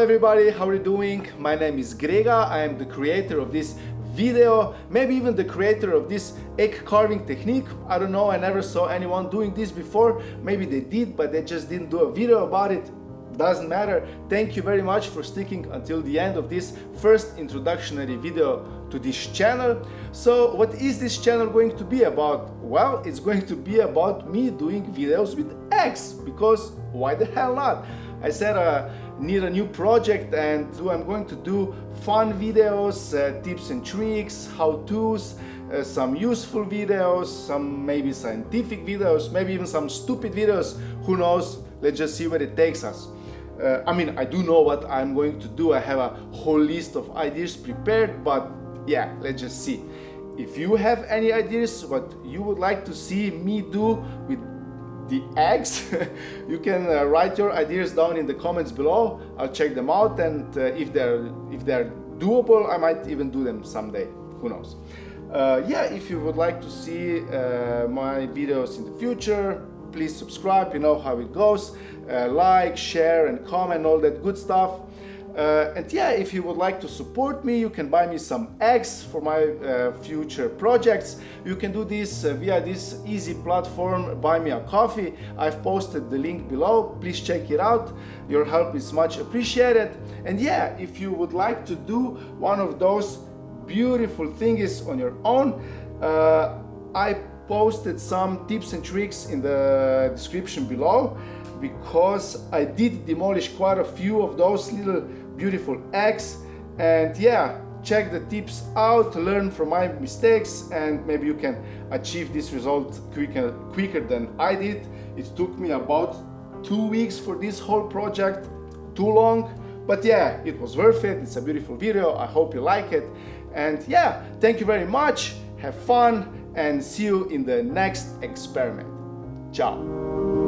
everybody, how are you doing? My name is Grega. I am the creator of this video, maybe even the creator of this egg carving technique. I don't know, I never saw anyone doing this before. Maybe they did, but they just didn't do a video about it. Doesn't matter. Thank you very much for sticking until the end of this first introductory video to this channel. So what is this channel going to be about? Well, it's going to be about me doing videos with eggs, because why the hell not? I said I need a new project, and I'm going to do fun videos, tips and tricks, how-tos, some useful videos, some maybe scientific videos, maybe even some stupid videos. Who knows? Let's just see where it takes us. I mean, I do know what I'm going to do. I have a whole list of ideas prepared, but yeah, let's just see. If you have any ideas what you would like to see me do with the eggs, you can write your ideas down in the comments below. I'll check them out, and if they're doable, I might even do them someday. Who knows? Yeah, if you would like to see my videos in the future, please subscribe. You know how it goes. Like, share, and comment, all that good stuff. And yeah, if you would like to support me, you can buy me some eggs for my future projects. You can do this via this easy platform, Buy Me a Coffee. I've posted the link below. Please check it out. Your help is much appreciated. And yeah, if you would like to do one of those beautiful thingies on your own, I posted some tips and tricks in the description below, because I did demolish quite a few of those little beautiful eggs. And yeah, check the tips out, learn from my mistakes, and maybe you can achieve this result quicker than I did. It took me about 2 weeks for this whole project. Too long, but yeah, it was worth it. It's a beautiful video. I hope you like it. And yeah, thank you very much. Have fun, and see you in the next experiment. Ciao.